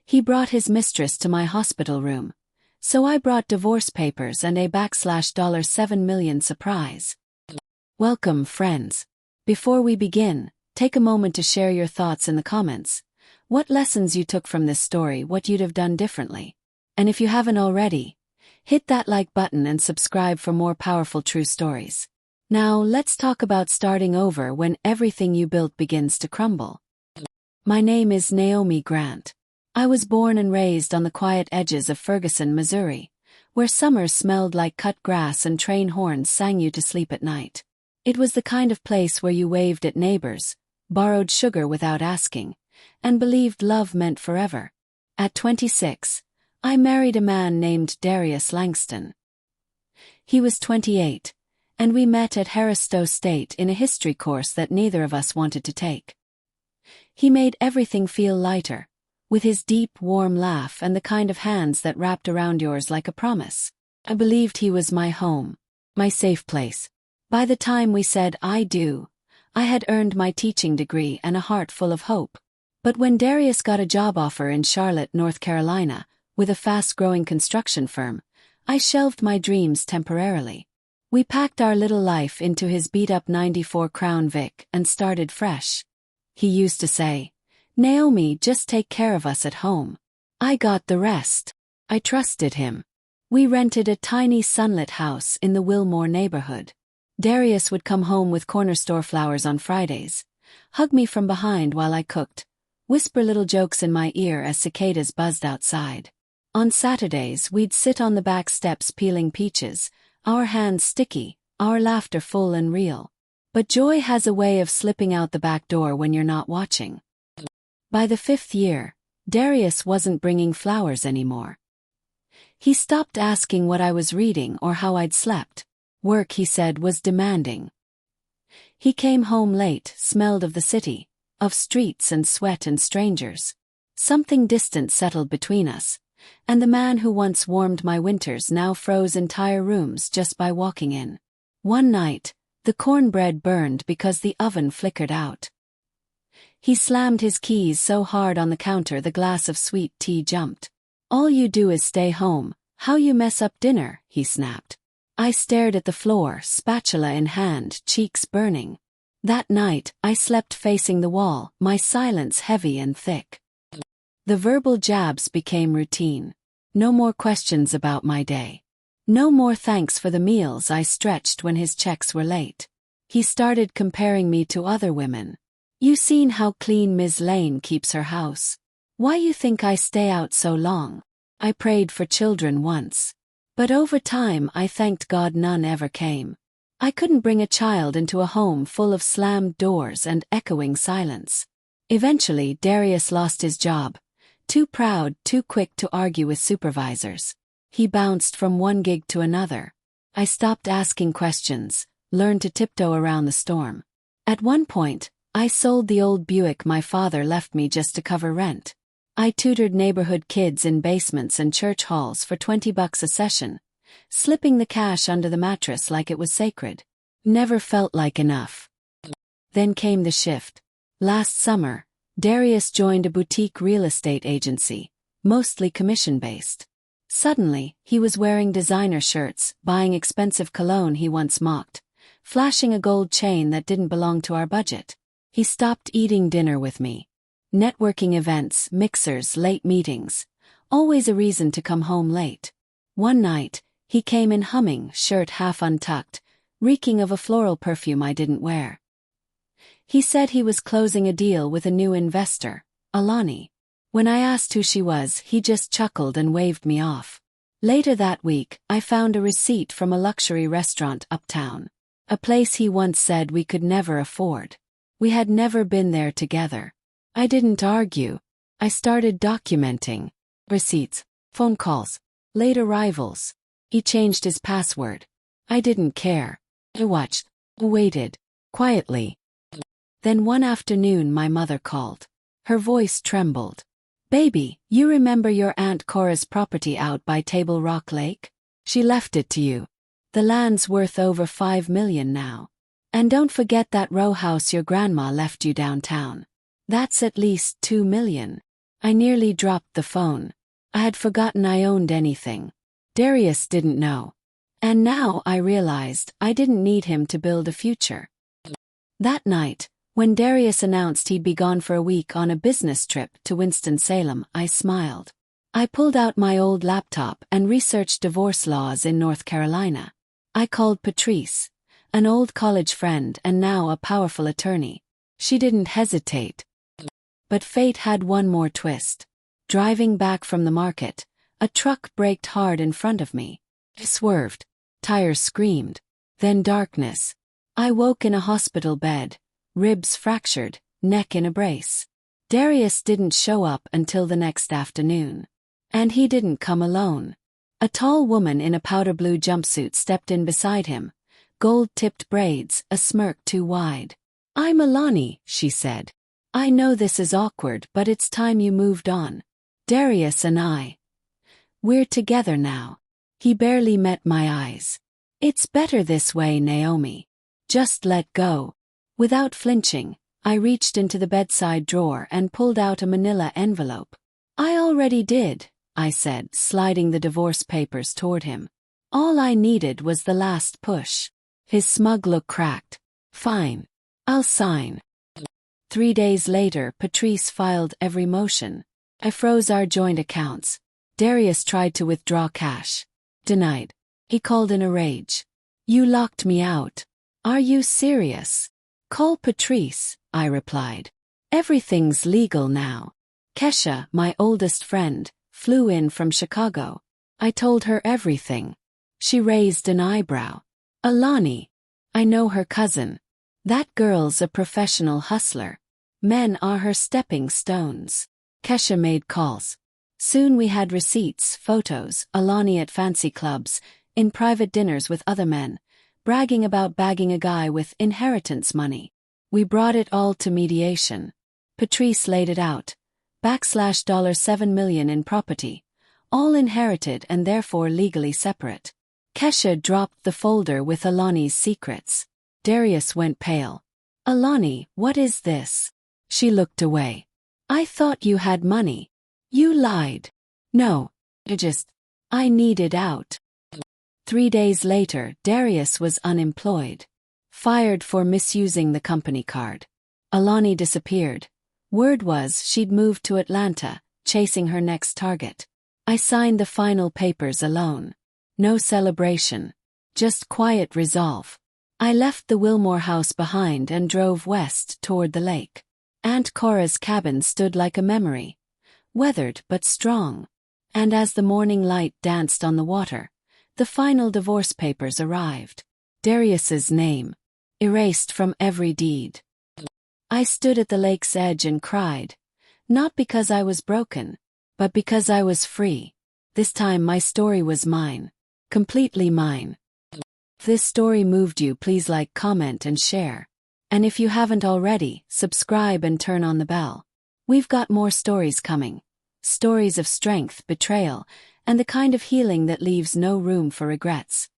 He brought his mistress to my hospital room. So I brought divorce papers and a $7 million surprise. Welcome, friends. Before we begin, take a moment to share your thoughts in the comments. What lessons you took from this story, what you'd have done differently. And if you haven't already, hit that like button and subscribe for more powerful true stories. Now let's talk about starting over when everything you built begins to crumble. My name is Naomi Grant. I was born and raised on the quiet edges of Ferguson, Missouri, where summers smelled like cut grass and train horns sang you to sleep at night. It was the kind of place where you waved at neighbors, borrowed sugar without asking, and believed love meant forever. At 26, I married a man named Darius Langston. He was 28, and we met at Harristow State in a history course that neither of us wanted to take. He made everything feel lighter, with his deep, warm laugh and the kind of hands that wrapped around yours like a promise. I believed he was my home, my safe place. By the time we said "I do," I had earned my teaching degree and a heart full of hope. But when Darius got a job offer in Charlotte, North Carolina, with a fast-growing construction firm, I shelved my dreams temporarily. We packed our little life into his beat-up '94 Crown Vic and started fresh. He used to say, "Naomi, just take care of us at home. I got the rest." I trusted him. We rented a tiny sunlit house in the Wilmore neighborhood. Darius would come home with corner store flowers on Fridays, hug me from behind while I cooked, whisper little jokes in my ear as cicadas buzzed outside. On Saturdays we'd sit on the back steps peeling peaches, our hands sticky, our laughter full and real. But joy has a way of slipping out the back door when you're not watching. By the 5th year, Darius wasn't bringing flowers anymore. He stopped asking what I was reading or how I'd slept. Work, he said, was demanding. He came home late, smelled of the city, of streets and sweat and strangers. Something distant settled between us, and the man who once warmed my winters now froze entire rooms just by walking in. One night, the cornbread burned because the oven flickered out. He slammed his keys so hard on the counter the glass of sweet tea jumped. "All you do is stay home, how you mess up dinner," he snapped. I stared at the floor, spatula in hand, cheeks burning. That night, I slept facing the wall, my silence heavy and thick. The verbal jabs became routine. No more questions about my day. No more thanks for the meals I stretched when his checks were late. He started comparing me to other women. "You seen how clean Ms. Lane keeps her house? Why you think I stay out so long?" I prayed for children once. But over time I thanked God none ever came. I couldn't bring a child into a home full of slammed doors and echoing silence. Eventually Darius lost his job. Too proud, too quick to argue with supervisors. He bounced from one gig to another. I stopped asking questions, learned to tiptoe around the storm. At one point, I sold the old Buick my father left me just to cover rent. I tutored neighborhood kids in basements and church halls for $20 a session, slipping the cash under the mattress like it was sacred. Never felt like enough. Then came the shift. Last summer, Darius joined a boutique real estate agency, mostly commission-based. Suddenly, he was wearing designer shirts, buying expensive cologne he once mocked, flashing a gold chain that didn't belong to our budget. He stopped eating dinner with me. Networking events, mixers, late meetings. Always a reason to come home late. One night, he came in humming, shirt half untucked, reeking of a floral perfume I didn't wear. He said he was closing a deal with a new investor, Alani. When I asked who she was, he just chuckled and waved me off. Later that week, I found a receipt from a luxury restaurant uptown. A place he once said we could never afford. We had never been there together. I didn't argue. I started documenting. Receipts, phone calls, late arrivals. He changed his password. I didn't care. I watched, waited, quietly. Then one afternoon my mother called. Her voice trembled. "Baby, you remember your Aunt Cora's property out by Table Rock Lake? She left it to you. The land's worth over $5 million now. And don't forget that row house your grandma left you downtown. That's at least $2 million. I nearly dropped the phone. I had forgotten I owned anything. Darius didn't know. And now I realized I didn't need him to build a future. That night, when Darius announced he'd be gone for a week on a business trip to Winston-Salem, I smiled. I pulled out my old laptop and researched divorce laws in North Carolina. I called Patrice, an old college friend and now a powerful attorney. She didn't hesitate. But fate had one more twist. Driving back from the market, a truck braked hard in front of me. I swerved. Tires screamed. Then darkness. I woke in a hospital bed, ribs fractured, neck in a brace. Darius didn't show up until the next afternoon. And he didn't come alone. A tall woman in a powder blue jumpsuit stepped in beside him, gold-tipped braids, a smirk too wide. "I'm Alani," she said. "I know this is awkward, but it's time you moved on. Darius and we're together now." He barely met my eyes. "It's better this way, Naomi. Just let go." Without flinching, I reached into the bedside drawer and pulled out a manila envelope. "I already did," I said, sliding the divorce papers toward him. All I needed was the last push. His smug look cracked. "Fine. I'll sign." 3 days later, Patrice filed every motion. I froze our joint accounts. Darius tried to withdraw cash. Denied. He called in a rage. "You locked me out. Are you serious?" "Call Patrice," I replied. "Everything's legal now." Kesha, my oldest friend, flew in from Chicago. I told her everything. She raised an eyebrow. "Alani, I know her cousin. That girl's a professional hustler. Men are her stepping stones." Kesha made calls. Soon we had receipts, photos, Alani at fancy clubs, in private dinners with other men, bragging about bagging a guy with inheritance money. We brought it all to mediation. Patrice laid it out. $7 million in property, all inherited and therefore legally separate. Kesha dropped the folder with Alani's secrets. Darius went pale. "Alani, what is this?" She looked away. "I thought you had money." "You lied." "No, I needed out." 3 days later, Darius was unemployed. Fired for misusing the company card. Alani disappeared. Word was she'd moved to Atlanta, chasing her next target. I signed the final papers alone. No celebration. Just quiet resolve. I left the Wilmore house behind and drove west toward the lake. Aunt Cora's cabin stood like a memory. Weathered but strong. And as the morning light danced on the water, the final divorce papers arrived. Darius's name. Erased from every deed. I stood at the lake's edge and cried. Not because I was broken, but because I was free. This time my story was mine. Completely mine. If this story moved you, please like, comment, and share. And if you haven't already, subscribe and turn on the bell. We've got more stories coming. Stories of strength, betrayal, and the kind of healing that leaves no room for regrets.